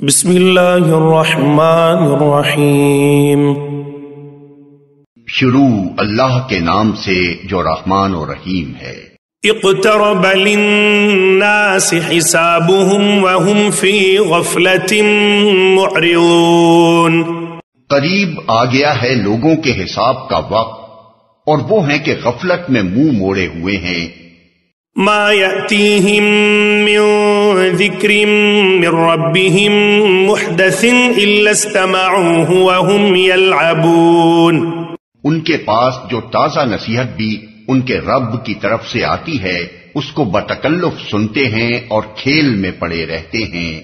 بسم اللہ الرحمن الرحیم۔ شروع اللہ کے نام سے جو رحمان و رحیم ہے۔ اقترب للناس حسابهم وهم في غفلة معرضون۔ قریب آ گیا ہے لوگوں کے حساب کا وقت اور وہ ہیں کہ غفلت میں منہ موڑے ہوئے ہیں۔ ما يأتيهم من ذکر من ربهم محدث إلا استمعوه وهم يلعبون۔ ان کے پاس جو تازہ نصیحت بھی ان کے رب کی طرف سے آتی ہے اس کو بتکلف سنتے ہیں اور کھیل میں پڑے رہتے ہیں۔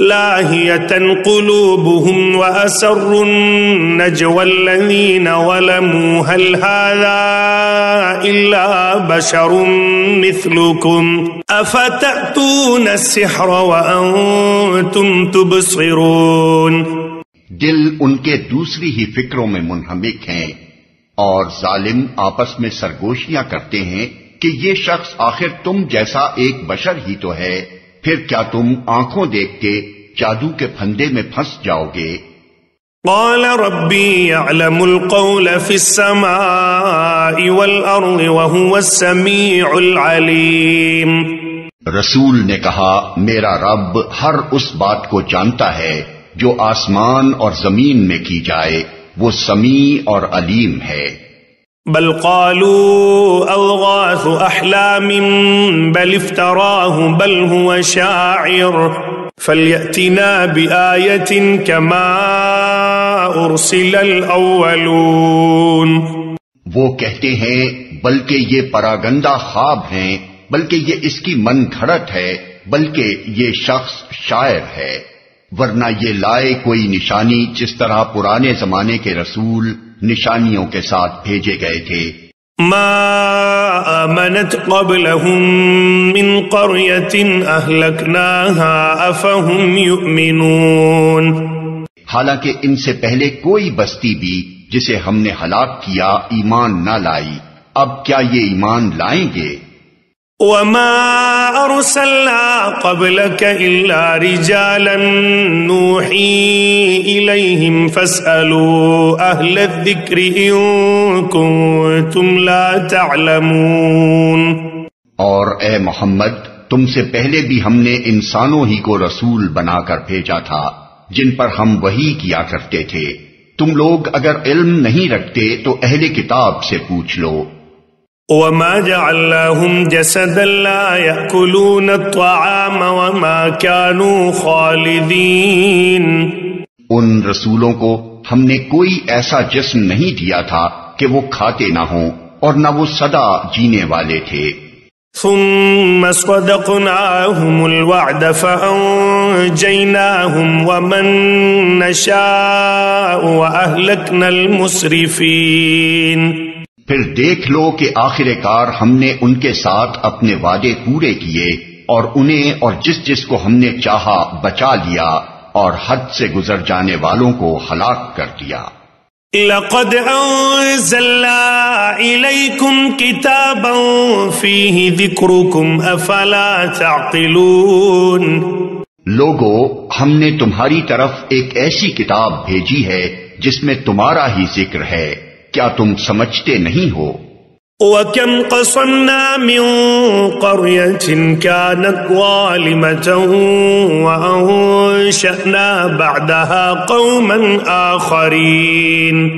لاهية قلوبهم وأسروا النجوى الذين ظلموا هل هذا إلا بشر مثلكم أفتأتون السحر وأنتم تبصرون۔ دل ان کے دوسری ہی فکروں میں منہمک ہیں اور ظالم آپس میں سرگوشیاں کرتے ہیں کہ یہ شخص آخر تم جیسا ایک بشر ہی تو ہے، پھر کیا تم آنکھوں دیکھ کے جادو کے پھندے میں پھنس جاؤ گے؟ قال ربی يعلم القول في السماء والأرض وهو السمیع العلیم۔ رسول نے کہا میرا رب ہر اس بات کو جانتا ہے جو آسمان اور زمین میں کی جائے، وہ سمیع اور علیم ہے۔ بل قالوا اضغاث احلام بل افتراه بل هو شاعر فليأتنا بآية كما ارسل الاولون۔ وہ کہتے ہیں بلکہ یہ پراگندہ خواب ہیں، بلکہ یہ اس کی من گھڑت ہے، بلکہ یہ شخص شاعر ہے، ورنہ یہ لائے کوئی نشانی جس طرح پرانے زمانے کے رسول نشانیوں کے ساتھ بھیجے گئے تھے۔ ما آمنت قبلهم من قرية أهلكناها أفهم يؤمنون۔ حالانکہ ان سے پہلے کوئی بستی بھی جسے ہم نے ہلاک کیا ایمان نہ لائی، اب کیا یہ ایمان لائیں گے؟ وما أرسلنا قبلك إلا رجالا نوحي إليهم فاسألوا أهل الذكر إن كنتم لا تعلمون۔ اور اے محمد تم سے پہلے بھی ہم نے انسانوں ہی کو رسول بنا کر بھیجا تھا جن پر ہم وحی کیا کرتے تھے، تم لوگ اگر علم نہیں رکھتے تو اہل کتاب سے پوچھ لو۔ وما جعلناهم جسدا لا يأكلون الطعام وما كانوا خالدين۔ ان رسولوں کو ہم نے کوئی ایسا جسم نہیں دیا تھا کہ وہ کھاتے نہ ہوں اور نہ وہ سدا جینے والے تھے۔ ثم صدقناهم الوعد فأنجيناهم ومن نشاء وأهلكنا المسرفين۔ پھر دیکھ لو کہ آخر کار ہم نے ان کے ساتھ اپنے وعدے پورے کیے اور انہیں اور جس جس کو ہم نے چاہا بچا لیا اور حد سے گزر جانے والوں کو ہلاک کر دیا۔ لقد انزلنا الیکم کتابا فیہ ذکرکم افلا تعقلون۔ لوگو ہم نے تمہاری طرف ایک ایسی کتاب بھیجی ہے جس میں تمہارا ہی ذکر ہے، کیا تم سمجھتے نہیں ہو؟ وَكَمْ قَصَمْنَا مِن قَرْيَةٍ كَانَتْ ظَالِمَةً وَأَنشَأْنَا بَعْدَهَا قَوْمًا آخَرِينَ۔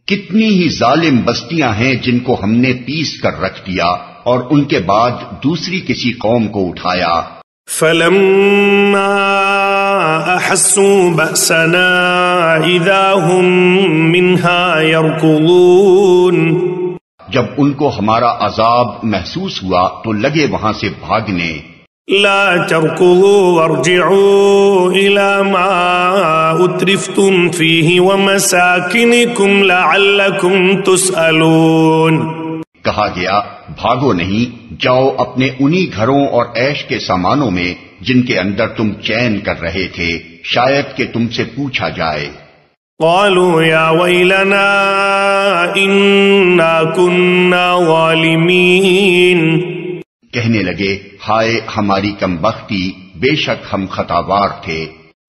کتنی ہی ظالم بستیاں ہیں جن کو ہم نے پیس کر رکھ دیا اور ان کے بعد دوسری کسی قوم کو اٹھایا۔ فَلَمَّا أَحَسُّوا بَأْسَنَا إِذَا هُمْ مِنْهَا يَرْكُضُونَ۔ جب ان کو ہمارا عذاب محسوس ہوا تو لگے وہاں سے بھاگنے۔ لا تركضوا وارجعوا إلى ما أترفتم فيه ومساكنكم لعلكم تسألون۔ کہا گیا بھاگو نہیں، جاؤ اپنے انہی گھروں اور عیش کے سامانوں میں جن کے اندر تم چین کر رہے تھے، شاید کہ تم سے پوچھا جائے۔ قالوا يا ويلنا إنا كنا ظالمين۔ کہنے لگے ہائے ہماری کم بختی، بے شک ہم خطاوار تھے۔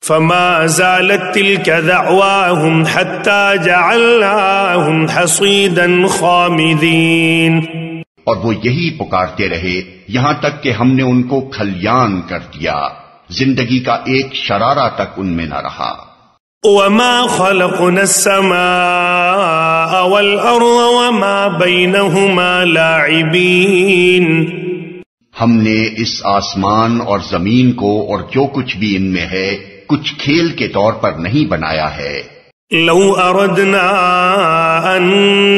فما زالت تلك دعواهم حتى جعلناهم حصيدا خامدين. اور وہ یہی پکارتے رہے یہاں تک کہ ہم نے ان کو کھلیان کر دیا، زندگی کا ایک شرارہ تک ان میں نہ رہا. وما خلقنا السماء والأرض وما بينهما لاعبين. ہم نے اس آسمان اور زمین کو اور جو کچھ بھی ان میں ہے کچھ کھیل کے طور پر نہیں بنایا ہے. لو اردنا ان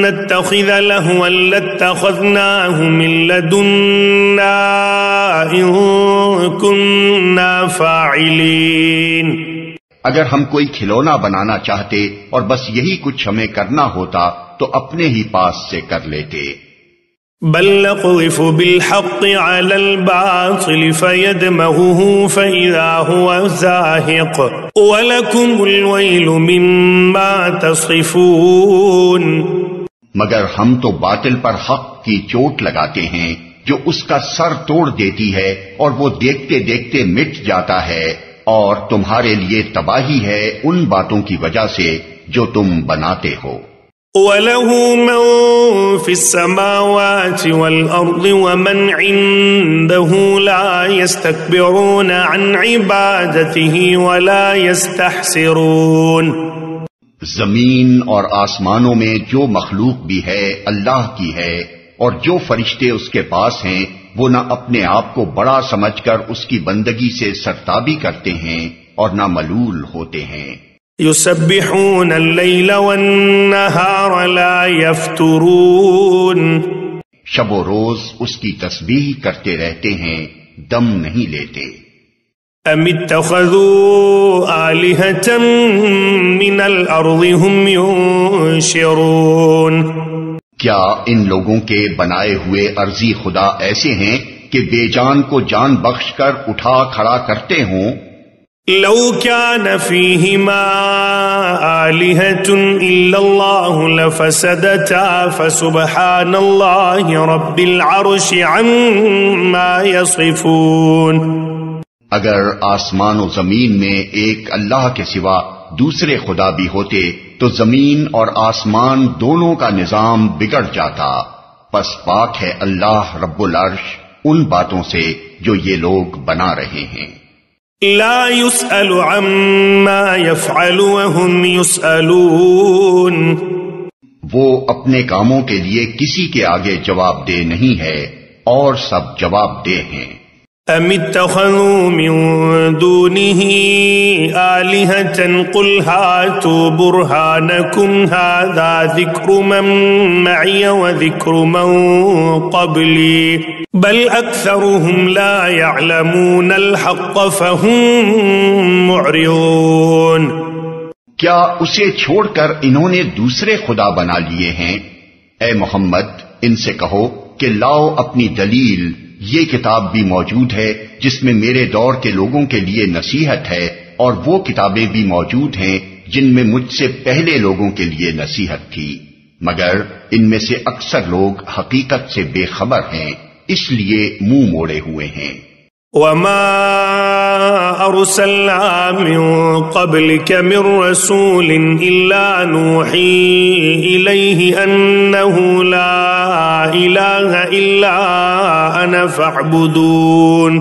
نتخذ لهوا لاتخذناه من لدنا ان كنا فاعلين. اگر ہم کوئی کھلونا بنانا چاہتے اور بس یہی کچھ ہمیں کرنا ہوتا تو اپنے ہی پاس سے کر لیتے. بل نقذف بالحق على الباطل فيدمغه فإذا هو زاهق ولكم الويل مما تصفون. مگر ہم تو باطل پر حق کی چوٹ لگاتے ہیں جو اس کا سر توڑ دیتی ہے اور وہ دیکھتے دیکھتے مٹ جاتا ہے، اور تمہارے لیے تباہی ہے ان باتوں کی وجہ سے جو تم بناتے ہو. وَلَهُ مَن فِي السَّمَاوَاتِ وَالْأَرْضِ وَمَنْ عِندَهُ لَا يَسْتَكْبِرُونَ عَنْ عِبَادَتِهِ وَلَا يَسْتَحْسِرُونَ. زمین اور آسمانوں میں جو مخلوق بھی ہے اللہ کی ہے، اور جو فرشتے اس کے پاس ہیں وہ نہ اپنے آپ کو بڑا سمجھ کر اس کی بندگی سے سرتابی کرتے ہیں اور نہ ملول ہوتے ہیں. يسبحون الليل والنهار لا يفترون. شب و روز اس کی تسبیح کرتے رہتے ہیں، دم نہیں لیتے. ام اتخذوا آلهة من الارض هم ينشرون. کیا ان لوگوں کے بنائے ہوئے ارضی خدا ایسے ہیں کہ بے جان کو جان بخش کر اٹھا کھڑا کرتے ہوں؟ لو كان فيهما آلهة إلا الله لفسدتا فسبحان الله رب العرش عما يصفون. اگر آسمان و زمین میں ایک اللہ کے سوا دوسرے خدا بھی ہوتے تو زمین اور آسمان دونوں کا نظام بگڑ جاتا. پس پاک ہے اللہ رب العرش ان باتوں سے جو یہ لوگ بنا رہے ہیں. لا يسأل عما يفعل وهم يسألون. وہ اپنے کاموں کے لیے کسی کے آگے جواب دہ نہیں ہے اور سب جواب دہ ہیں. ام اتخذوا من دونه آلهة قل هاتوا برهانكم هذا ذكر من معي وذكر من قبلي بل أكثرهم لا يعلمون الحق فهم معرضون. کیا اسے چھوڑ کر انہوں نے دوسرے خدا بنا لیے ہیں؟ اے محمد ان سے کہو کہ لاؤ اپنی دلیل، یہ کتاب بھی موجود ہے جس میں میرے دور کے لوگوں کے لیے نصیحت ہے، اور وہ کتابیں بھی موجود ہیں جن میں مجھ سے پہلے لوگوں کے لیے نصیحت تھی، مگر ان میں سے اکثر لوگ حقیقت سے بے خبر ہیں، اس لیے منہ موڑے ہوئے ہیں. وما ارسلنا من قبلك من رسول الا نوحي اليه انه لا اله الا انا فاعبدون.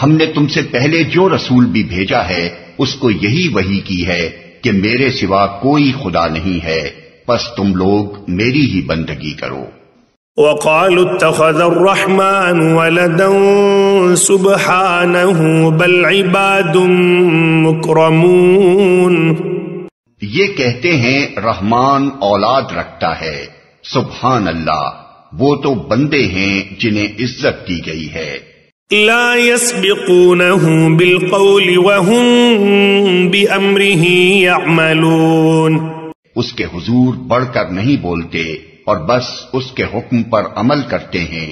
ہم نے تم سے پہلے جو رسول بھی بھیجا ہے اس کو یہی وحی کی ہے کہ میرے سوا کوئی خدا نہیں ہے، پس تم لوگ میری ہی بندگی کرو. وقالوا اتخذ الرحمن ولدا سبحانه بل عباد مکرمون. یہ کہتے ہیں رحمان اولاد رکھتا ہے، سبحان اللہ، وہ تو بندے ہیں جنہیں عزت دی گئی ہے. لا يسبقونه بالقول وهم بأمره يعملون. اس کے حضور بڑھ کر نہیں بولتے اور بس اس کے حکم پر عمل کرتے ہیں.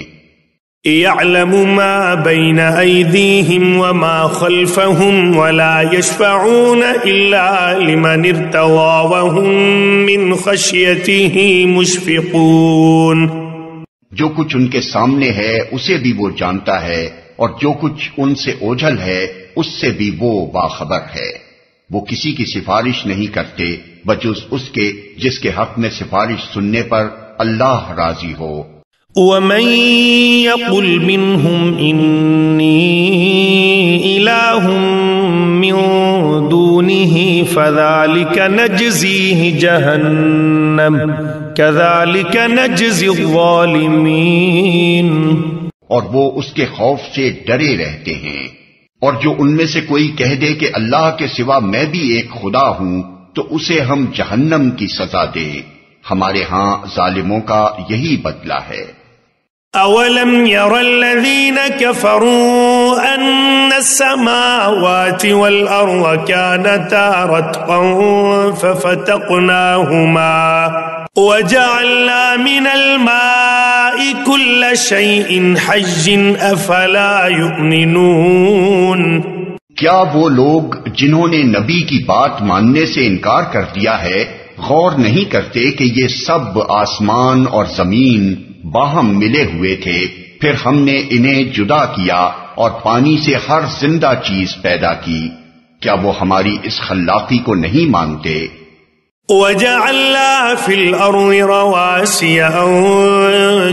يعلم ما بين أيديهم وما خلفهم ولا يشفعون إلا لمن ارتضى وهم من خشيته مشفقون. جو کچھ ان کے سامنے ہے اسے بھی وہ جانتا ہے، اور جو کچھ ان سے اوجھل ہے اس سے بھی وہ باخبر ہے. وہ کسی کی سفارش نہیں کرتے بجز اس کے جس کے حق میں سفارش سننے پر اللہ راضی ہو. وَمَن يَقُلْ مِنْهُمْ إِنِّي إِلَٰهٌ مِّن دُونِهِ فَذَلِكَ نَجْزِيهِ جَهَنَّمَ كَذَلِكَ نَجْزِي الظَّالِمِينَ. اور وہ اس کے خوف سے ڈرے رہتے ہیں. اور جو ان میں سے کوئی کہہ دے کہ اللہ کے سوا میں بھی ایک خدا ہوں تو اسے ہم جہنم کی سزا دیں. ہمارے ہاں ظالموں کا یہی بدلہ ہے. اولم ير الذين كفروا ان السماوات والارض كانتا رتقا ففتقناهما وجعلنا من الماء كل شيء حي افلا يؤمنون. کیا وہ لوگ جنہوں نے نبی کی بات ماننے سے انکار کر دیا ہے غور نہیں کرتے کہ یہ سب آسمان اور زمین باہم ملے ہوئے تھے، پھر ہم نے انہیں جدا کیا اور پانی سے ہر زندہ چیز پیدا کی. کیا وہ ہماری اس خلاقی کو نہیں مانتے؟ وَجَعَلْنَا فِي الْأَرْضِ رَوَاسِيَ أَن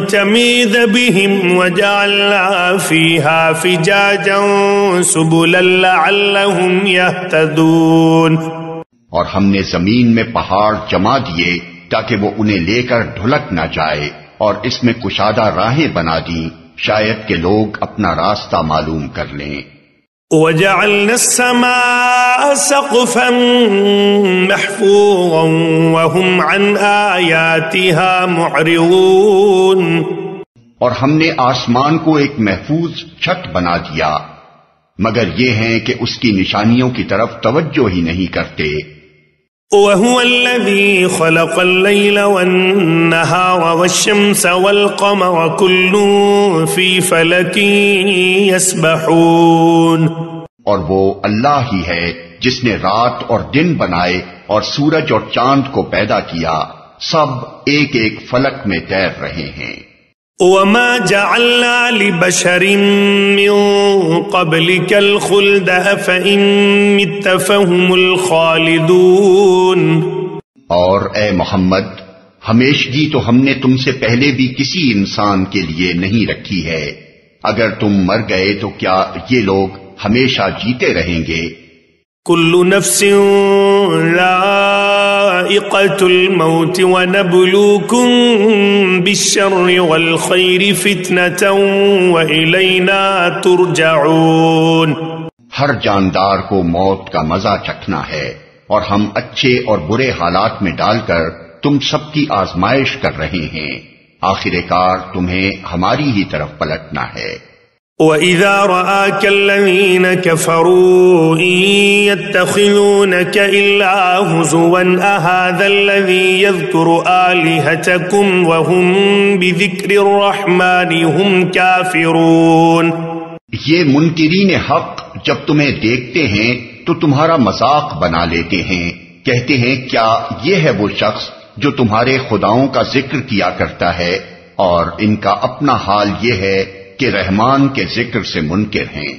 تَمِيدَ بِهِمْ وَجَعَلْنَا فِيهَا فِجَاجًا سُبُلًا لَعَلَّهُمْ يَهْتَدُونَ. اور ہم نے زمین میں پہاڑ جما دیے تاکہ وہ انہیں لے کر ڈھلک نہ جائے، اور اس میں کشادہ راہیں بنا دیں شاید کہ لوگ اپنا راستہ معلوم کر لیں. وَجَعَلْنَا السَّمَاءَ سَقْفًا مَحْفُوظًا وَهُمْ عَنْ آيَاتِهَا مُعْرِضُونَ. اور ہم نے آسمان کو ایک محفوظ چھت بنا دیا مگر یہ ہیں کہ اس کی نشانیوں کی طرف توجہ ہی نہیں کرتے. وَهُوَ الَّذِي خَلَقَ اللَّيْلَ وَالنَّهَارَ وَالشَّمْسَ وَالْقَمَرَ كُلٌّ فِي فَلَكٍ يَسْبَحُونَ. اور وہ اللہ ہی ہے جس نے رات اور دن بنائے اور سورج اور چاند کو پیدا کیا، سب ایک ایک فلک میں تیر رہے ہیں. وَمَا جَعَلْنَا لِبَشَرٍ مِّن قَبْلِكَ الْخُلْدَ أَفَإِن مِّتَّ فَهُمُ الْخَالِدُونَ. اور اے محمد، ہمیشگی تو ہم نے تم سے پہلے بھی کسی انسان کے لیے نہیں رکھی ہے، اگر تم مر گئے تو کیا یہ لوگ ہمیشہ جیتے رہیں گے؟ كل نفس ذائقة الموت ونبلوكم بالشر والخير فتنة وإلينا ترجعون. ہر جاندار کو موت کا مزہ چکھنا ہے اور ہم اچھے اور برے حالات میں ڈال کر تم سب کی آزمائش کر رہے ہیں، آخر کار تمہیں ہماری ہی طرف پلٹنا ہے. وَإِذَا رَآكَ الَّذِينَ كَفَرُوا إِن يَتَّخِذُونَكَ إِلَّا هُزُوًا أَهَذَا الَّذِي يَذْكُرُ آلِهَتَكُمْ وَهُمْ بِذِكْرِ الرَّحْمَنِ هُمْ كَافِرُونَ. یہ منکرین حق جب تمہیں دیکھتے ہیں تو تمہارا مذاق بنا لیتے ہیں، کہتے ہیں کیا یہ ہے وہ شخص جو تمہارے خداؤں کا ذکر کیا کرتا ہے، اور ان کا اپنا حال یہ ہے کہ رحمان کے ذکر سے منکر ہیں.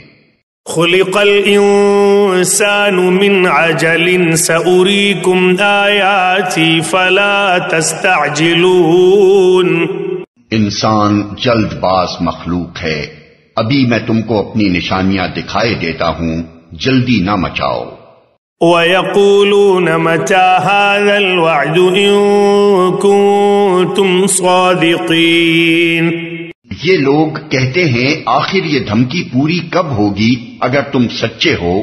خلق الانسان من عجل سأریکم آیاتی فلا تستعجلون. انسان جلد باز مخلوق ہے، ابھی میں تم کو اپنی نشانیاں دکھائے دیتا ہوں، جلدی نہ مچاؤ. وَيَقُولُونَ مَتَى هَذَا الْوَعْدُ إِن كُنتُمْ صَادِقِينَ. یہ لوگ کہتے ہیں آخر یہ دھمکی پوری کب ہوگی اگر تم سچے ہو.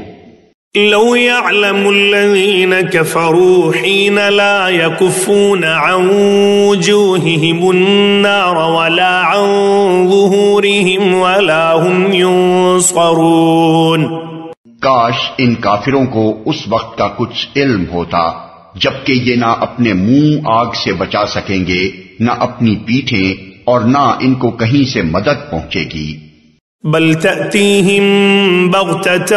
لو يعلم الذين كفروا حين لا يكفون عن وجوههم النار ولا عن ظهورهم ولا هم ينصرون. کاش ان کافروں کو اس وقت کا کچھ علم ہوتا جبکہ یہ نہ اپنے منہ آگ سے بچا سکیں گے، نہ اپنی پیٹھیں، اور نہ ان کو کہیں سے مدد پہنچے گی. بل تأتيهم بغتة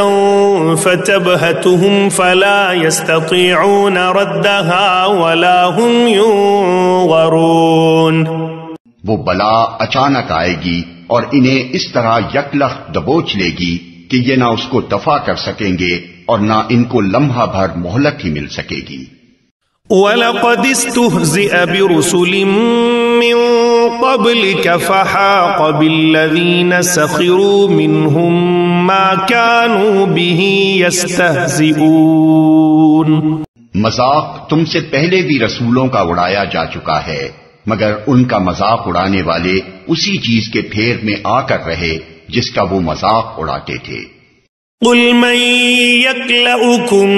فتبهتهم فلا يستطيعون ردها ولا هم ينظرون. وہ بلا اچانک آئے گی اور انہیں اس طرح یکلخت دبوچ لے گی کہ یہ نہ اس کو دفع کر سکیں گے اور نہ ان کو لمحہ بھر مہلت ہی مل سکے گی۔ وَلَقَدِ اسْتُهْزِئَ بِرُسُلٍ مِّن قَبْلِكَ فَحَاقَ بِالَّذِينَ سَخِرُوا مِنْهُمْ مَا كَانُوا بِهِ يَسْتَهْزِئُونَ۔ مذاق تم سے پہلے بھی رسولوں کا اڑایا جا چکا ہے، مگر ان کا مذاق اڑانے والے اسی چیز کے پھیر میں آ کر رہے جس کا وہ مذاق اڑاتے تھے۔ قُلْ مَن يَكْلَؤُكُم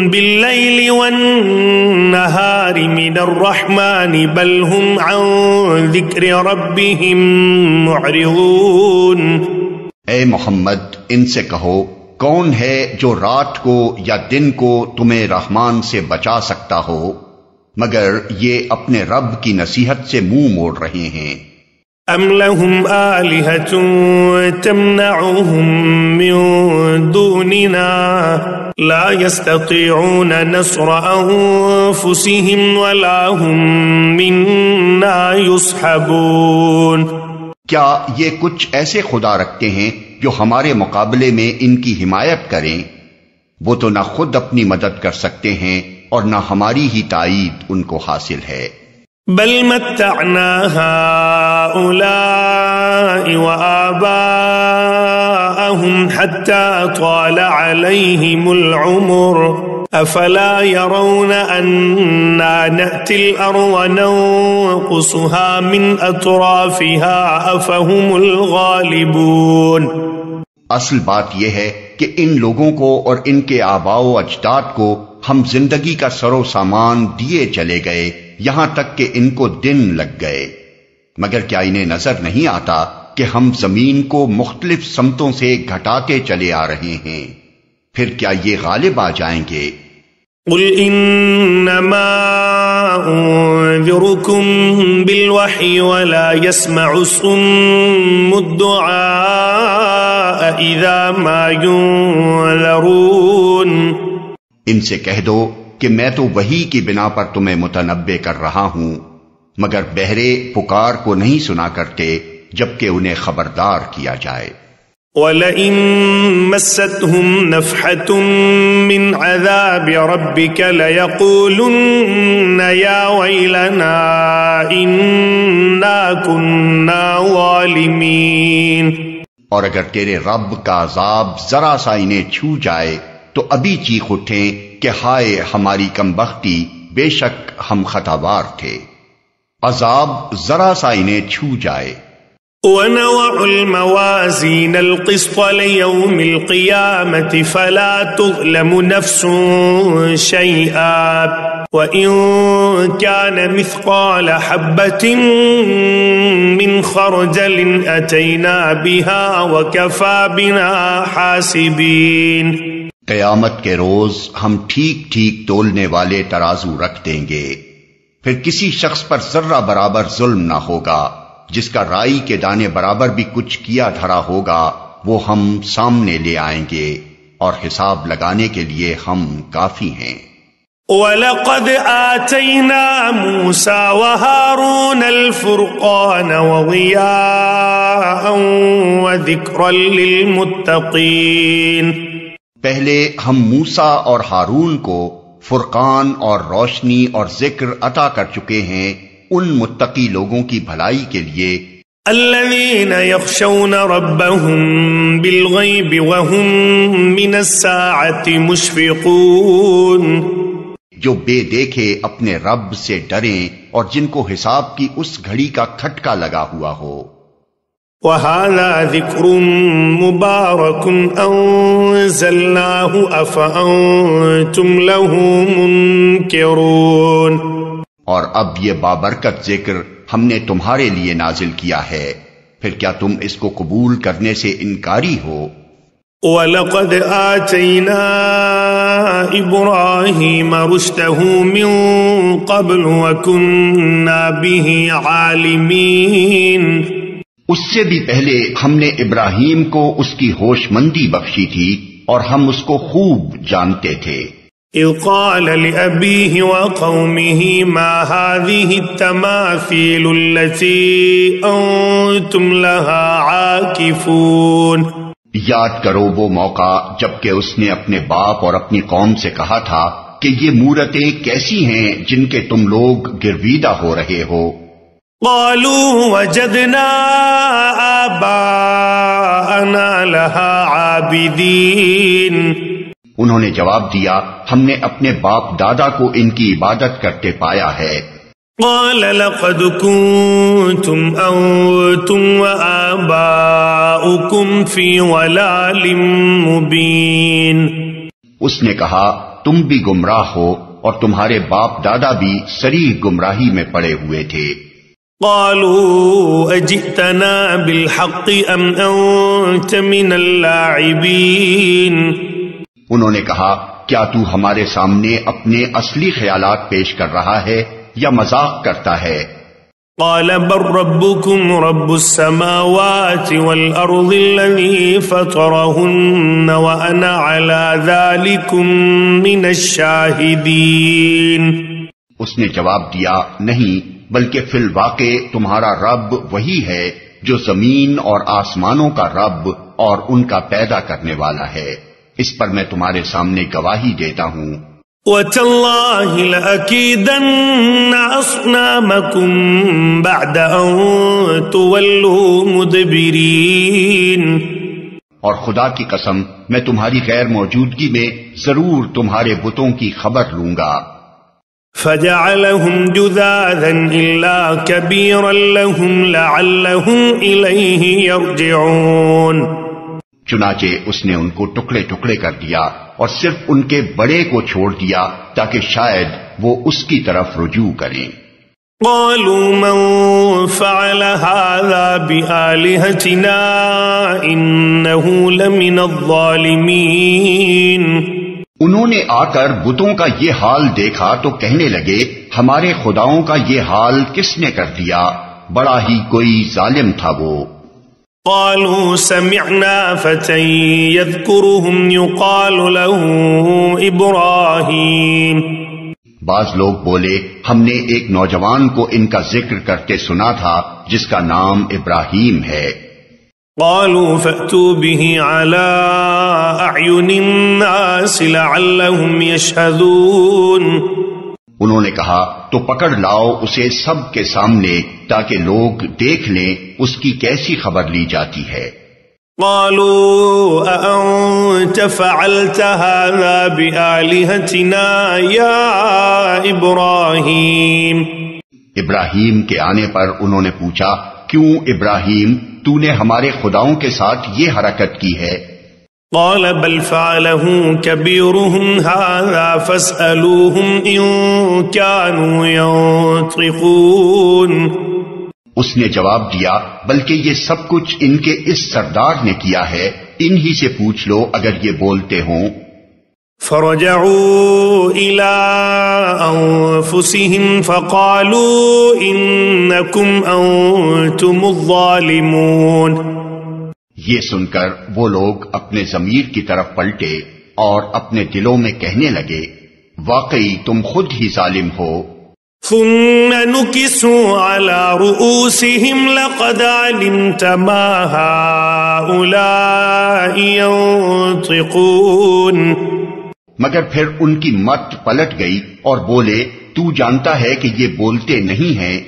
بِاللَّيْلِ وَالنَّهَارِ مِنَ الرَّحْمَنِ بَلْ هُمْ عَن ذِكْرِ رَبِّهِمْ مُعْرِضُونَ۔ اے محمد ان سے کہو، کون ہے جو رات کو یا دن کو تمہیں رحمان سے بچا سکتا ہو، مگر یہ اپنے رب کی نصیحت سے منہ موڑ رہے ہیں۔ أَمْ لَهُمْ آلِهَةٌ تَمْنَعُهُمْ مِنْ دُونِنَا لَا يَسْتَطِيعُونَ نَصْرَ أَنفُسِهِمْ وَلَا هُمْ مِنَّا يُصْحَبُونَ۔ کیا یہ کچھ ایسے خدا رکھتے ہیں جو ہمارے مقابلے میں ان کی حمایت کریں؟ وہ تو نہ خود اپنی مدد کر سکتے ہیں اور نہ ہماری ہی تائید ان کو حاصل ہے۔ بل متعنا هؤلاء وآباءهم حتى طال عليهم العمر أفلا يرون أنا نأتي الأرض ننقصها من أطرافها أفهم الغالبون۔ اصل بات یہ ہے کہ ان لوگوں کو اور ان کے آباء و اجداد کو ہم زندگی کا سر و سامان دیے چلے گئے یہاں تک کہ ان کو دن لگ گئے، مگر کیا انہیں نظر نہیں آتا کہ ہم زمین کو مختلف سمتوں سے گھٹاتے چلے آ رہے ہیں؟ پھر کیا یہ غالب آ جائیں گے؟ قل انما انذركم بالوحی ولا يسمع الصم الدعاء اذا ما ينذرون۔ ان سے کہہ دو کہ میں تو وحی کی بنا پر تمہیں متنبع کر رہا ہوں، مگر بہرے پکار کو نہیں سنا کرتے جبکہ انہیں خبردار کیا جائے۔ وَلَئِن مَسَّتْهُمْ نَفْحَةٌ مِّنْ عَذَابِ رَبِّكَ لَيَقُولُنَّ يَا وَيْلَنَا إِنَّا كُنَّا ظَالِمِينَ۔ اور اگر تیرے رب کا عذاب ذرا سا انہیں چھو جائے تو ابھی چیخ اٹھیں کہ ہائے ہماری کمبختی، بے شک ہم خطاوار تھے۔ عذاب ذرا سا انہیں چھو جائے۔ وَنَضَعُ الْمَوَازِينَ الْقِسْطَ لِيَوْمِ الْقِيَامَةِ فَلَا تُظْلَمُ نَفْسٌ شَيْئًا وَإِن كَانَ مِثْقَالَ حَبَّةٍ مِّنْ خَرْدَلٍ أَتَيْنَا بِهَا وَكَفَى بِنَا حَاسِبِينَ۔ قیامت کے روز ہم ٹھیک ٹھیک تولنے والے ترازو رکھ دیں گے، پھر کسی شخص پر ذرہ برابر ظلم نہ ہوگا، جس کا رائی کے دانے برابر بھی کچھ کیا دھرا ہوگا وہ ہم سامنے لے آئیں گے، اور حساب لگانے کے لیے ہم کافی ہیں۔ وَلَقَدْ آتَيْنَا مُوسَى وَهَارُونَ الْفُرْقَانَ وَضِيَاءً وَذِكْرًا لِّلْمُتَّقِينَ۔ پہلے ہم موسیٰ اور ہارون کو فرقان اور روشنی اور ذکر عطا کر چکے ہیں ان متقی لوگوں کی بھلائی کے لیے، الذين يخشون ربهم بالغيب وهم من الساعة مشفقون، جو بے دیکھے اپنے رب سے ڈریں اور جن کو حساب کی اس گھڑی کا کھٹکا لگا ہوا ہو۔ وَهَذَا ذِكْرٌ مُبَارَكٌ أَنزَلْنَاهُ أَفَأَنتُمْ لَهُ مُنكِرُونَ۔ اور اب یہ بابرکت ذکر ہم نے تمہارے لیے نازل کیا ہے، پھر کیا تم اس کو قبول کرنے سے انکاری ہو؟ وَلَقَدْ آتَيْنَا إِبْرَاهِيمَ رُشْدَهُ مِن قَبْلُ وَكُنَّا بِهِ عَالِمِينَ۔ اس سے بھی پہلے ہم نے ابراہیم کو اس کی ہوش مندی بخشی تھی اور ہم اس کو خوب جانتے تھے۔ اذ قال لأبيه وقومه ما هذه التماثيل التي أنتم لها عاكفون۔ یاد کرو وہ موقع جبکہ اس نے اپنے باپ اور اپنی قوم سے کہا تھا کہ یہ مورتیں کیسی ہیں جن کے تم لوگ گرویدہ ہو رہے ہو؟ قالوا وجدنا آباءنا لها عابدین، انہوں نے جواب دیا ہم نے اپنے باپ دادا کو ان کی عبادت کرتے پایا ہے۔ قال لقد كنتم أنتم وآباؤكم في ضلال مبين، اس نے کہا تم بھی گمراہ ہو اور تمہارے باپ دادا بھی صریح گمراہی میں پڑے ہوئے تھے۔ قالوا اجئتنا بالحق ام انت من اللاعبین، انہوں نے کہا کیا تو ہمارے سامنے اپنے اصلی خیالات پیش کر رہا ہے یا مذاق کرتا ہے؟ قال بل ربكم رب السماوات والأرض الذي فطرهن وأنا على ذلكم من الشاهدين، اس نے جواب دیا نہیں بلکہ فی الواقع تمہارا رب وہی ہے جو زمین اور آسمانوں کا رب اور ان کا پیدا کرنے والا ہے، اس پر میں تمہارے سامنے گواہی دیتا ہوں۔ وَتَاللَّهِ لَأَكِيدَنَّ أَصْنَامَكُمْ بَعْدَ أَن تُوَلُّوا مُدْبِرِينَ، اور خدا کی قسم میں تمہاری غیر موجودگی میں ضرور تمہارے بتوں کی خبر لوں گا۔ فَجَعَلَهُمْ جُذَاذًا إِلَّا كَبِيرًا لَهُمْ لَعَلَّهُمْ إِلَيْهِ يَرْجِعُونَ، چنانچہ اس نے ان کو ٹکڑے ٹکڑے کر دیا اور صرف ان کے بڑے کو چھوڑ دیا تاکہ شاید وہ اس کی طرف رجوع کریں۔ قالوا من فعل هذا بآلهتنا إنه لمن الظالمين، انہوں نے آ کر بتوں کا یہ حال دیکھا تو کہنے لگے ہمارے خداؤں کا یہ حال کس نے کر دیا، بڑا ہی کوئی ظالم تھا وہ۔ قالوا سمعنا فتى يذكرهم يقال له إبراهيم، بعض لوگ بولے ہم نے ایک نوجوان کو ان کا ذکر کرتے سنا تھا جس کا نام ابراہیم ہے۔ قالوا فأتوا به على أعين الناس لعلهم يشهدون، انہوں نے کہا تو پکڑ لاؤ اسے سب کے سامنے تاکہ لوگ دیکھ لیں اس کی کیسی خبر لی جاتی ہے۔ قالوا أأنت فعلت هذا بآلهتنا يا إبراهيم، ابراہیم کے آنے پر انہوں نے پوچھا کیوں ابراہیم تو نے ہمارے خداؤں کے ساتھ یہ حرکت کی ہے؟ قال بل فعله كبيرهم هذا فاسألوهم إن كانوا ينطقون، اس نے جواب دیا بلکہ یہ سب کچھ ان کے اس سردار نے کیا ہے، انہی سے پوچھ لو اگر یہ بولتے ہوں۔ فرجعوا إلى أنفسهم فقالوا إنكم أنتم الظالمون، یہ سن کر وہ لوگ اپنے ضمیر کی طرف پلٹے اور اپنے دلوں میں کہنے لگے واقعی تم خود ہی ظالم ہو۔ ثم نكسوا على رؤوسهم لقد علمت ما هؤلاء ينطقون، مگر پھر ان کی مت پلٹ گئی اور بولے تو جانتا ہے کہ یہ بولتے نہیں ہیں۔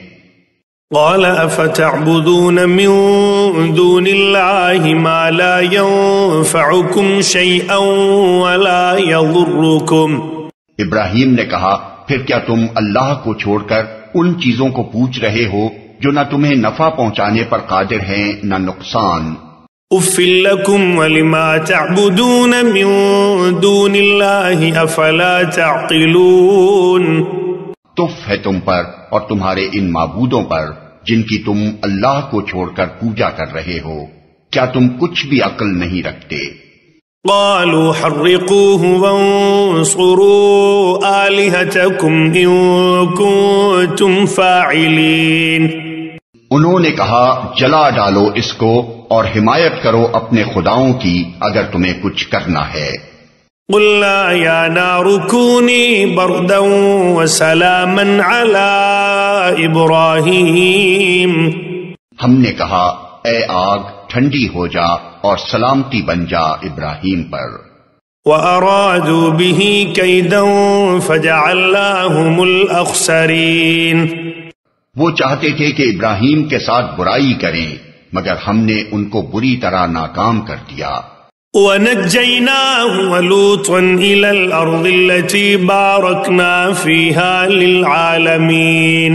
قال افتعبدون من دون الله ما لا ينفعكم شيئا ولا يضركم، ابراہیم نے کہا پھر کیا تم اللہ کو چھوڑ کر ان چیزوں کو پوچھ رہے ہو جو نہ تمہیں نفع پہنچانے پر قادر ہیں نہ نقصان۔ اف لکم ولما تعبدون من دون اللہ افلا تعقلون، تف ہے تم پر اور تمہارے ان معبودوں پر جن کی تم اللہ کو چھوڑ کر پوجا کر رہے ہو، کیا تم کچھ بھی عقل نہیں رکھتے؟ قالوا حرقوه وانصروا آلهتكم إن كنتم فاعلين، انہوں نے کہا جلا ڈالو اس کو اور حمایت کرو اپنے خداؤں کی اگر تمہیں کچھ کرنا ہے۔ قلنا یا نار کونی بردا وسلاما علی ابراہیم، ہم نے کہا اے آگ ٹھنڈی ہو جا اور سلامتی بن جا ابراہیم پر۔ وَأَرَادُوا بِهِ كَيْدًا فَجَعَلْنَاهُمُ الْأَخْسَرِينَ، وہ چاہتے تھے کہ ابراہیم کے ساتھ برائی کریں، مگر ہم نے ان کو بری طرح ناکام کر دیا۔ وَنَجَّيْنَاهُ وَلُوطًا إِلَى الْأَرْضِ الَّتِي بَارَكْنَا فِيهَا لِلْعَالَمِينَ،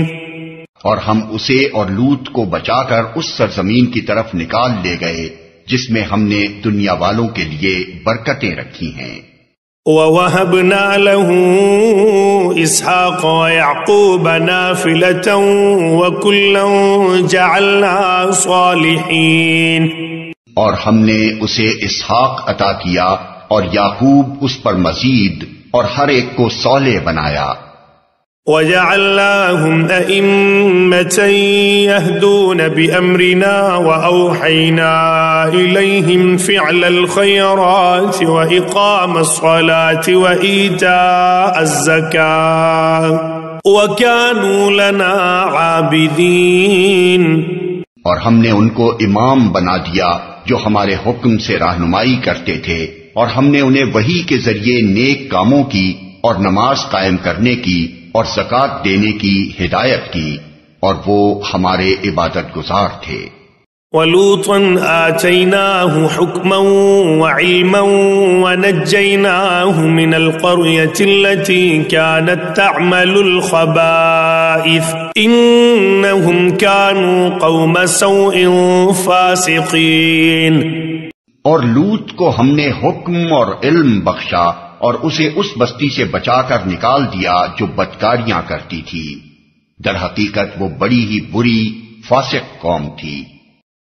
اور ہم اسے اور لوط کو بچا کر اس سرزمین کی طرف نکال لے گئے جس میں ہم نے دنیا والوں کے لیے برکتیں رکھی ہیں۔ وَوَهَبْنَا لَهُ إِسْحَاقَ وَيَعْقُوبَ نَافِلَةً وَكُلًّا جَعَلْنَا صَالِحِينَ، اور ہم نے اسے اسحاق عطا کیا اور یعقوب اس پر مزید، اور ہر ایک کو صالح بنایا۔ وَجَعَلْنَاهُمْ أَئِمَّةً يَهْدُونَ بِأَمْرِنَا وَأَوْحَيْنَا إِلَيْهِمْ فِعْلَ الْخَيْرَاتِ وَإِقَامَ الصَّلَاةِ وَإِيتَاءَ الزَّكَاةِ وَكَانُوا لَنَا عَابِدِينَ، اور ہم نے ان کو امام بنا دیا جو ہمارے حکم سے رہنمائی کرتے تھے، اور ہم نے انہیں وحی کے ذریعے نیک کاموں کی اور نماز قائم کرنے کی اور زکوٰۃ دینے کی ہدایت کی، اور وہ ہمارے عبادت گزار تھے۔ وَلُوطًا آتَيْنَاهُ حُكْمًا وَعِلْمًا وَنَجَّيْنَاهُ مِنَ الْقَرْيَةِ الَّتِي كَانَتْ تَعْمَلُ الْخَبَائِثَ إِنَّهُمْ كَانُوا قَوْمَ سَوْءٍ فَاسِقِينَ، اور لوط کو ہم نے حکم اور علم بخشا اور اسے اس بستی سے بچا کر نکال دیا جو بدکاریاں کرتی تھی، در حقیقت وہ بڑی ہی بری فاسق قوم تھی۔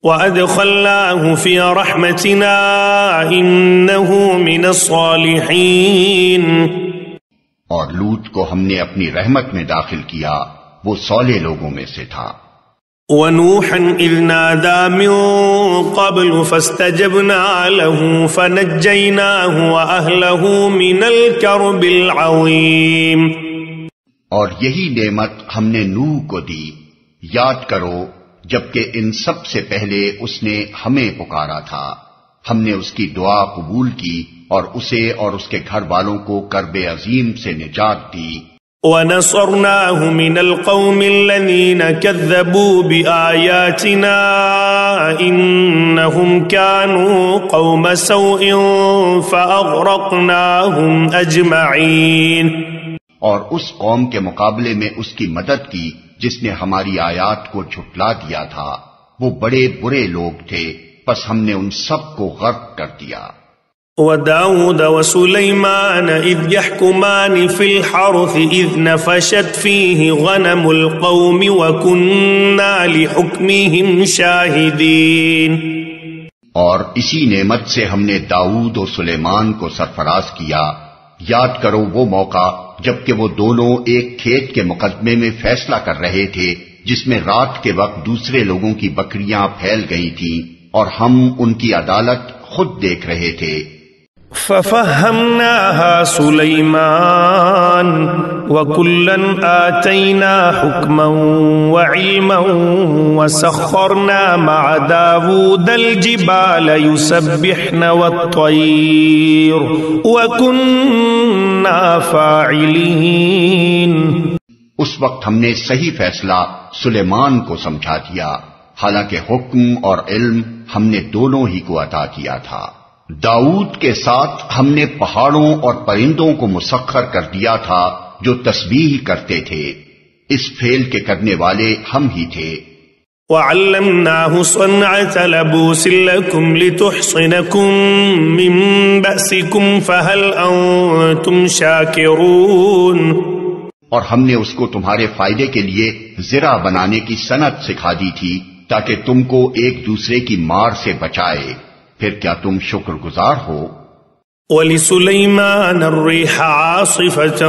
وَأَدْخَلْنَاهُ فِي رَحْمَتِنَا إِنَّهُ مِنَ الصَّالِحِينَ، اور لوط کو ہم نے اپنی رحمت میں داخل کیا، وہ صالح لوگوں میں سے تھا۔ وَنُوحًا إِذْ نَادَى مِن قَبْلُ فَاسْتَجَبْنَا لَهُ فَنَجَّيْنَاهُ وَأَهْلَهُ مِنَ الْكَرْبِ الْعَظِيمِ، اور یہی نعمت ہم نے نوح کو دی، یاد کرو جبکہ ان سب سے پہلے اس نے ہمیں پکارا تھا، ہم نے اس کی دعا قبول کی اور اسے اور اس کے گھر والوں کو کرب عظیم سے نجات دی۔ وَنَصَرْنَاهُ مِنَ الْقَوْمِ الَّذِينَ كَذَّبُوا بِآيَاتِنَا إِنَّهُمْ كَانُوا قَوْمَ سَوْءٍ فَأَغْرَقْنَاهُمْ أَجْمَعِينَ، اور اس قوم کے مقابلے میں اس کی مدد کی جس نے ہماری آیات کو جھٹلا دیا تھا، وہ بڑے برے لوگ تھے، پس ہم نے ان سب کو غرق کر دیا۔ وَدَاوُدَ وَسُلَيْمَانَ إِذْ يَحْكُمَانِ فِي الْحَرْثِ إِذْ نَفَشَتْ فِيهِ غَنَمُ الْقَوْمِ وَكُنَّا لِحُكْمِهِمْ شَاهِدِينَ، اور اسی نعمت سے ہم نے داؤد و سلیمان کو سرفراز کیا، یاد کرو وہ موقع جبکہ وہ دونوں ایک کھیت کے مقدمے میں فیصلہ کر رہے تھے جس میں رات کے وقت دوسرے لوگوں کی بکریاں پھیل گئی تھیں اور ہم ان کی عدالت خود دیکھ رہے تھے۔ فَفَهَّمْنَاهَا سُلَيْمَانَ وَكُلًّا آتَيْنَا حُكْمًا وَعِلْمًا وَسَخَّرْنَا مَعَ دَاوُودَ الْجِبَالَ يُسَبِّحْنَ وَالطَّيْرَ وَكُنَّا فَاعِلِينَ، اس وقت ہم نے صحیح فیصلہ سلیمان کو سمجھا دیا، حالانکہ حکم اور علم ہم نے دونوں ہی کو عطا کیا تھا۔ داؤد کے ساتھ ہم نے پہاڑوں اور پرندوں کو مسخر کر دیا تھا جو تسبیح کرتے تھے، اس فعل کے کرنے والے ہم ہی تھے۔ وَعَلَّمْنَاهُ صَنْعَةَ لَبُوسٍ لَكُمْ لِتُحْصِنَكُمْ مِنْ بَأْسِكُمْ فَهَلْ أَنْتُمْ شَاكِرُونَ، اور ہم نے اس کو تمہارے فائدے کے لیے زرہ بنانے کی صنعت سکھا دی تھی تاکہ تم کو ایک دوسرے کی مار سے بچائے، پھر کیا تم شکر گزار ہو؟ وَلِسُلَيْمَانَ الرِّيحَ عَاصِفَةً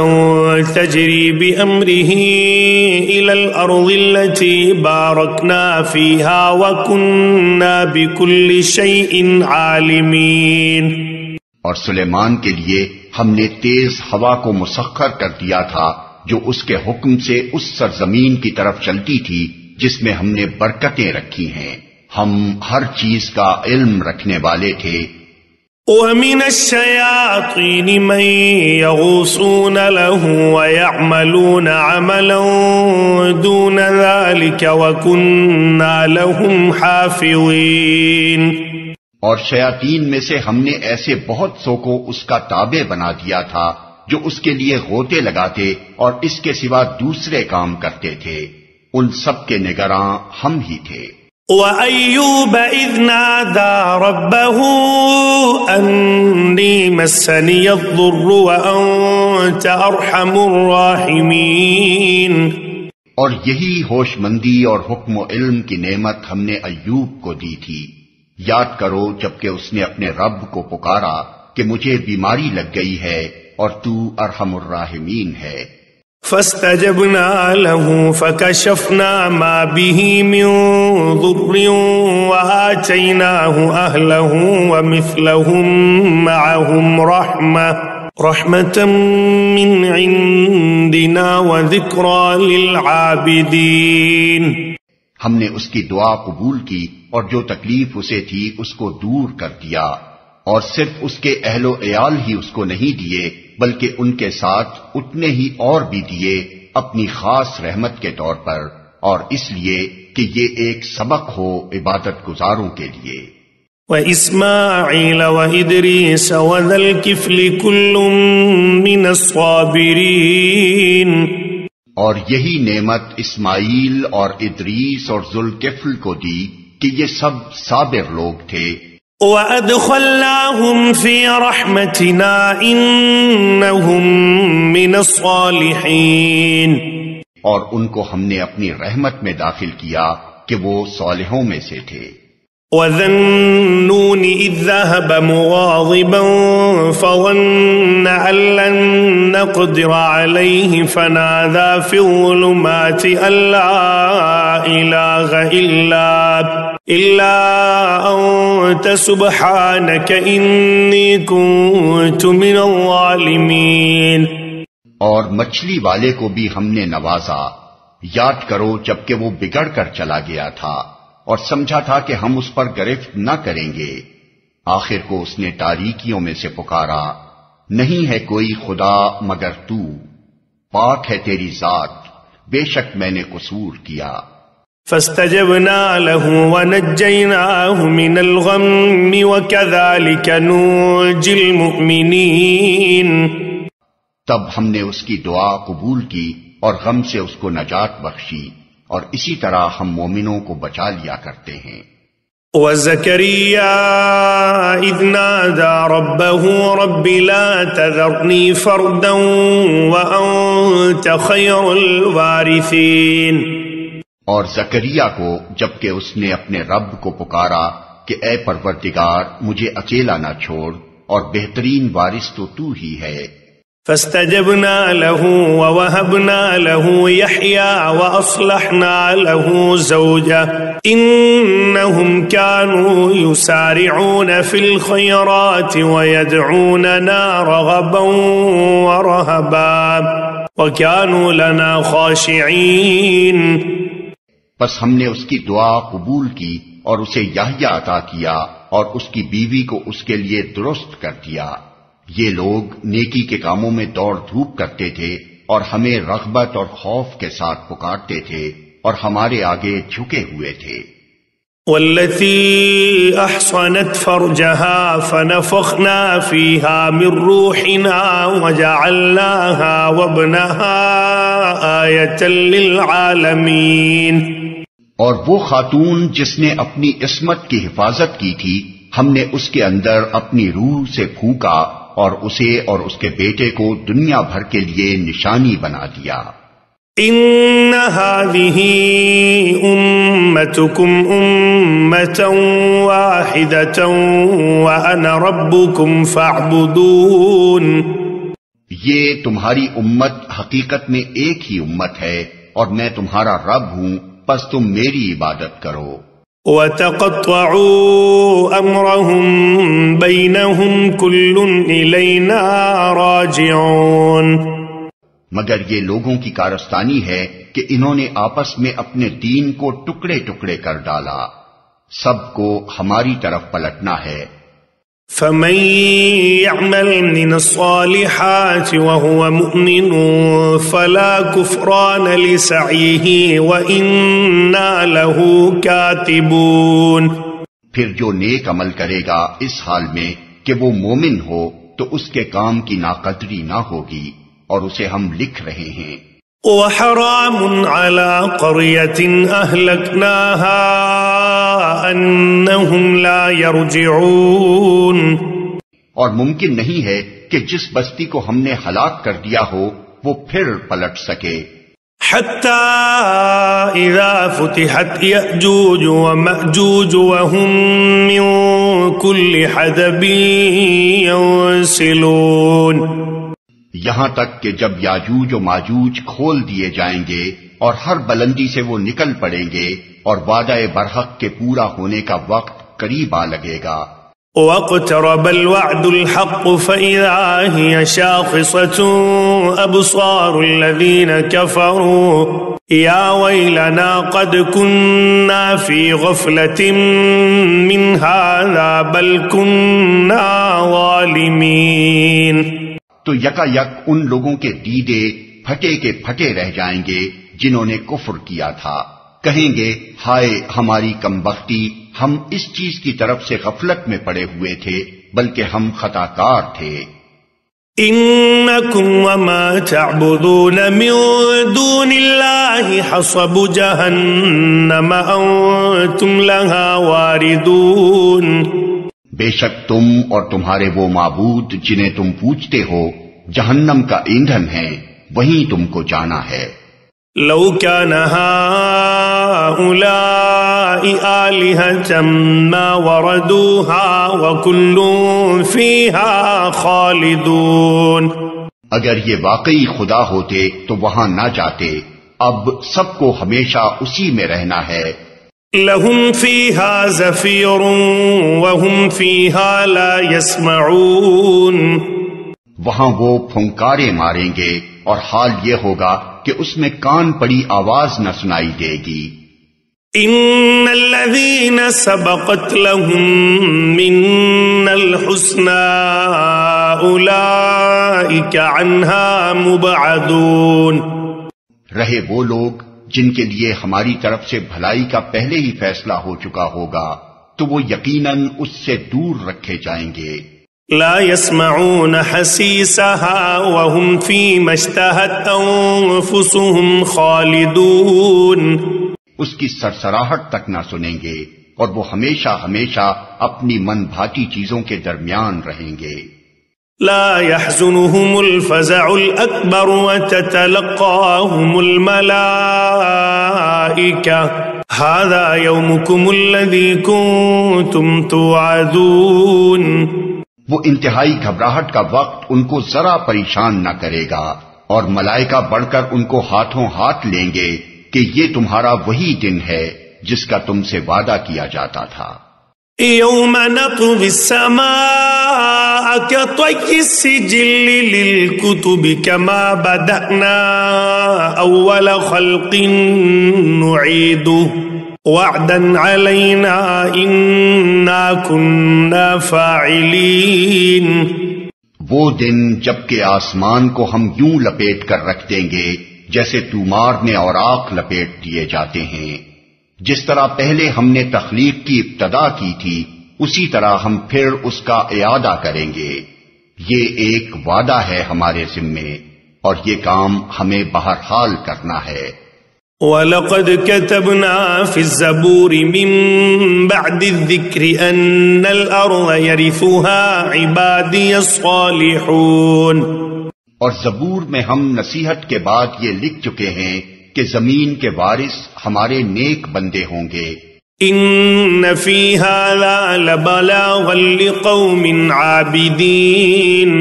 تَجْرِي بِأَمْرِهِ إِلَى الْأَرْضِ الَّتِي بَارَكْنَا فِيهَا وَكُنَّا بِكُلِّ شَيْءٍ عَالِمِينَ، اور سلیمان کے لیے ہم نے تیز ہوا کو مسخر کر دیا تھا جو اس کے حکم سے اس سرزمین کی طرف چلتی تھی جس میں ہم نے برکتیں رکھی ہیں، ہم ہر چیز کا علم رکھنے والے تھے. وَمِنَ الشَّيَاطِينِ مَن يَغُوصُونَ لَهُ وَيَعْمَلُونَ عَمَلًا دُونَ ذَلِكَ وَكُنَّا لَهُمْ حَافِظِينَ. اور شیاطین میں سے ہم نے ایسے بہت سو کو اس کا تابع بنا دیا تھا جو اس کے لیے غوطے لگاتے اور اس کے سوا دوسرے کام کرتے تھے. ان سب کے نگراں ہم ہی تھے. وَأَيُّوبَ إِذْ نَادَى رَبَّهُ أَنِّي مَسَّنِيَ الضُّرُّ وَأَنْتَ أَرْحَمُ الرَّاحِمِينَ. اور یہی ہوش مندی اور حکم و علم کی نعمت ہم نے ایوب کو دی تھی. یاد کرو جبکہ اس نے اپنے رب کو پکارا کہ مجھے بیماری لگ گئی ہے اور تو ارحم الراحمین ہے. فاستجبنا له فكشفنا ما به من ضر وآتيناه أهله ومثلهم معهم رحمة من عندنا وذكرى للعابدين. ہم نے اس کی دعا قبول کی اور جو تکلیف اسے تھی اس کو دور کر دیا، اور صرف اس کے اہل و عیال ہی اس کو نہیں دیے بلکہ ان کے ساتھ اتنے ہی اور بھی دیے اپنی خاص رحمت کے طور پر، اور اس لیے کہ یہ ایک سبق ہو عبادت گزاروں کے لیے. وَإِسْمَاعِيلَ وَإِدْرِيسَ وَذَا الْكِفْلِ كُلٌّ مِّنَ الصَّابِرِينَ. اور یہی نعمت اسماعیل اور ادریس اور ذوالکفل کو دی کہ یہ سب صابر لوگ تھے. وَأَدْخَلْنَاهُمْ فِي رَحْمَتِنَا إِنَّهُمْ مِنَ الصَّالِحِينَ. اور ان کو ہم نے اپنی رحمت میں داخل کیا کہ وہ صالحوں میں سے تھے. وَذَا النُّونِ إِذ ذَهَبَ مُغَاضِبًا فَظَنَّ أَن لَّن نَّقْدِرَ عَلَيْهِ فَنَادَىٰ فِي الظُّلُمَاتِ أَن لَّا إِلَٰهَ إِلَّا أَنتَ سُبْحَانَكَ إِنِّي كُنتُ مِنَ الظَّالِمِينَ. اور مچھلی والے کو بھی ہم نے نوازا. یاد کرو جبکہ وہ بگڑ کر چلا گیا تھا اور سمجھا تھا کہ ہم اس پر گرفت نہ کریں گے. آخر کو اس نے تاریکیوں میں سے پکارا، نہیں ہے کوئی خدا مگر تو، پاک ہے تیری ذات، بے شک میں نے قصور کیا. فاستجبنا له ونجيناه من الغم وكذلك ننجي المؤمنين. تب ہم نے اس کی دعا قبول کی اور غم سے اس کو نجات بخشی، اور اسی طرح ہم مومنوں کو بچا لیا کرتے ہیں. وَزَكَرِيَّا إِذْ نَادَى رَبَّهُ رَبِّ لَا تَذَرْنِي فَرْدًا وَأَنْتَ خَيْرُ الْوَارِثِينَ. اور زکریا کو جبکہ اس نے اپنے رب کو پکارا کہ اے پروردگار مجھے اکیلا نہ چھوڑ، اور بہترین وارث تو تو ہی ہے. فاستجبنا له ووهبنا له يحيى وأصلحنا له زوجه إنهم كانوا يسارعون في الخيرات ويدعوننا رغبا ورهبا وكانوا لنا خاشعين. پس ہم نے اس کی دعا قبول کی اور اسے یحییٰ عطا کیا اور اس کی بیوی کو اس کے لیے درست کر دیا. یہ لوگ نیکی کے کاموں میں دوڑ دھوپ کرتے تھے اور ہمیں رغبت اور خوف کے ساتھ پکارتے تھے اور ہمارے آگے جھکے ہوئے تھے. والتي أحصنت فرجها فنفخنا فيها من روحنا وجعلناها وابنها آية للعالمين. اور وہ خاتون جس نے اپنی عصمت کی حفاظت کی تھی، ہم نے اس کے اندر اپنی روح سے پھونکا اور اسے اور اس کے بیٹے کو دنیا بھر کے لیے نشانی بنا دیا. ان هذه امتكم امة واحدة وانا ربكم فاعبدون. یہ تمہاری امت حقیقت میں ایک ہی امت ہے اور میں تمہارا رب ہوں، پس تم میری عبادت کرو. وَتَقَطَّعُوا أَمْرَهُمْ بَيْنَهُمْ كُلٌّ إِلَيْنَا رَاجِعُونَ. مگر یہ لوگوں کی کارستانی ہے کہ انہوں نے آپس میں اپنے دین کو ٹکڑے ٹکڑے کر ڈالا. سب کو ہماری طرف پلٹنا ہے. فمن يعمل من الصالحات وهو مؤمن فلا كفران لسعيه وإنا له كاتبون. پھر جو نیک عمل کرے گا اس حال میں کہ وہ مومن ہو تو اس کے کام کی ناقدری نہ ہوگی اور اسے ہم لکھ رہے ہیں. وحرام على قرية أهلكناها أنهم لا يرجعون. اور ممکن نہیں ہے کہ جس بستی کو ہم نے ہلاک کر دیا ہو وہ پھر پلٹ سکے. حتى إذا فتحت يأجوج ومأجوج وهم من كل حدب ينسلون. یہاں تک کہ جب یاجوج و ماجوج کھول دیے جائیں گے اور ہر بلندی سے وہ نکل پڑیں گے اور وعدہ برحق کے پورا ہونے کا وقت قریب آ لگے گا. واقترب الوعد الحق فإذا هي شاخصة أبصار الذين كفروا يا ويلنا قد كنا في غفلة من هذا بل كنا ظالمين. تو یکا یک ان لوگوں کے دیدے پھٹے کے پھٹے رہ جائیں گے جنہوں نے کفر کیا تھا. کہیں گے ہائے ہماری کمبختی، ہم اس چیز کی طرف سے غفلت میں پڑے ہوئے تھے بلکہ ہم خطا کار تھے. انکم وما تعبدون من دون اللہ حصب جہنم انتم لها واردون. بے شک تم اور تمہارے وہ معبود جنہیں تم پوجتے ہو جہنم کا ایندھن ہیں، وہیں تم کو جانا ہے. لو كان هؤلاء آلهة ما وردوها وكل فيها خالدون. اگر یہ واقعی خدا ہوتے تو وہاں نہ جاتے، اب سب کو ہمیشہ اسی میں رہنا ہے. لهم فيها زفير وهم فيها لا يسمعون. وہاں وہ پھنکارے ماریں گے اور حال یہ ہوگا کہ اس میں کان پڑی آواز نہ سنائی دے گی. ان الذين سبقت لهم من الحسنى اولئك عنها مبعدون. رہے وہ لوگ جن کے لیے ہماری طرف سے بھلائی کا پہلے ہی فیصلہ ہو چکا ہوگا تو وہ یقیناً اس سے دور رکھے جائیں گے. لا يسمعون حسيسها وهم فيما اشتهت انفسهم خالدون. اس کی سرسراہٹ تک نہ سنیں گے اور وہ ہمیشہ ہمیشہ اپنی من بھاتی چیزوں کے درمیان رہیں گے. لا يحزنهم الفزع الأكبر وتتلقاهم الملائكة هذا يومكم الذي كنتم توعدون. وہ انتہائی گھبراہٹ کا وقت ان کو ذرا پریشان نہ کرے گا اور ملائکہ بڑھ کر ان کو ہاتھوں ہاتھ لیں گے کہ یہ تمہارا وہی دن ہے جس کا تم سے وعدہ کیا جاتا تھا. يوم نطوي السماء كطي السجل للكتب كما بدأنا أول خلق نعيده وعدا علينا إنا كنا فاعلين. وہ دن جبکہ آسمان کو ہم یوں لپیٹ کر رکھ دیں گے جیسے تومار میں اوراق لپیٹ دیے جاتے ہیں. جس طرح پہلے ہم نے تخلیق کی ابتدا کی تھی اسی طرح ہم پھر اس کا اعادہ کریں گے. یہ ایک وعدہ ہے ہمارے ذمے اور یہ کام ہمیں بہرحال کرنا ہے. وَلَقَدْ كَتَبْنَا فِي الزَّبُورِ مِن بَعْدِ الذِّكْرِ أَنَّ الْأَرْضَ يَرِثُهَا عِبَادِيَ الصَّالِحُونَ. اور زبور میں ہم نصیحت کے بعد یہ لکھ چکے ہیں کہ زمین کے وارث ہمارے نیک بندے ہوں گے. ان فی ھذا لبلاغا لقوم عابدین.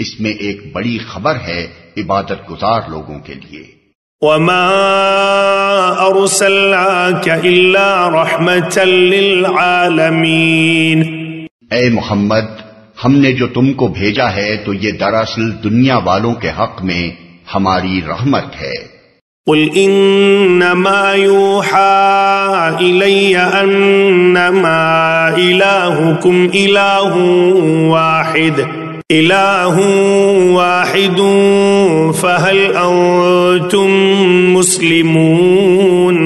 اس میں ایک بڑی خبر ہے عبادت گزار لوگوں کے لیے. وما ارسلناک الا رحمتا للعالمین. اے محمد، ہم نے جو تم کو بھیجا ہے تو یہ دراصل دنیا والوں کے حق میں ہماری رحمت ہے. قل انما يوحى الي انما الهكم اله واحد فهل انتم مسلمون۔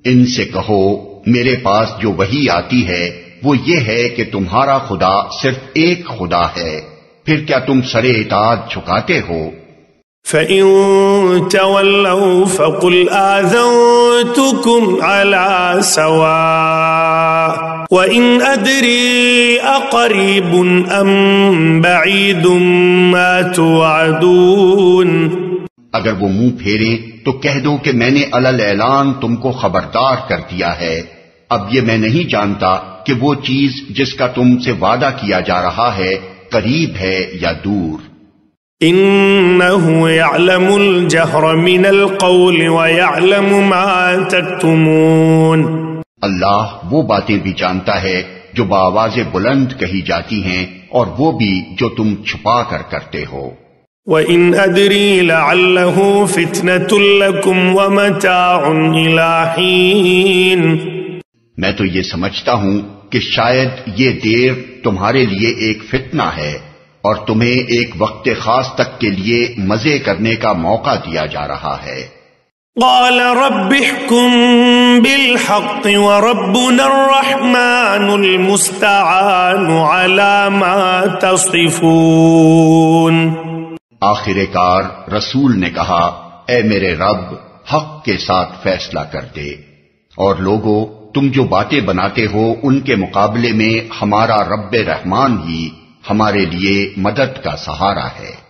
ان سے کہو میرے پاس جو وحی آتی ہے وہ یہ ہے کہ تمہارا خدا صرف ایک خدا ہے، پھر کیا تم سر اطاعت جھکاتے ہو؟ فَإِن تَوَلَّوْا فَقُلْ آذَنْتُكُمْ عَلَى سَوَاءٍ وَإِنْ أَدْرِي أَقَرِيبٌ أَمْ بَعِيدٌ مَا تُوعَدُونَ۔ اگر وہ منہ پھیریں تو کہہ دو کہ میں نے علل اعلان تم کو خبردار کر دیا ہے، اب یہ میں نہیں جانتا کہ وہ چیز جس کا تم سے وعدہ کیا جا رہا ہے قریب ہے یا دور۔ انه يعلم الجهر من القول ويعلم ما تكتمون۔ اللہ وہ باتیں بھی جانتا ہے جو بآواز بلند کہی جاتی ہیں اور وہ بھی جو تم چھپا کر کرتے ہو۔ وَإِنْ أَدْرِي لَعَلَّهُ فِتْنَةٌ لَكُمْ وَمَتَاعٌ إِلَى حِينٍ۔ میں تو یہ سمجھتا ہوں کہ شاید یہ دیر تمہارے لیے ایک فتنہ ہے اور تمہیں ایک وقت خاص تک کے لیے مزے کرنے کا موقع دیا جا رہا ہے۔ قال رب احكم بالحق وربنا الرحمن المستعان على ما تصفون۔ آخر کار رسول نے کہا اے میرے رب حق کے ساتھ فیصلہ کر دے، اور لوگو تم جو باتیں بناتے ہو ان کے مقابلے میں ہمارا رب رحمان ہی ہمارے لیے مدد کا سہارا ہے۔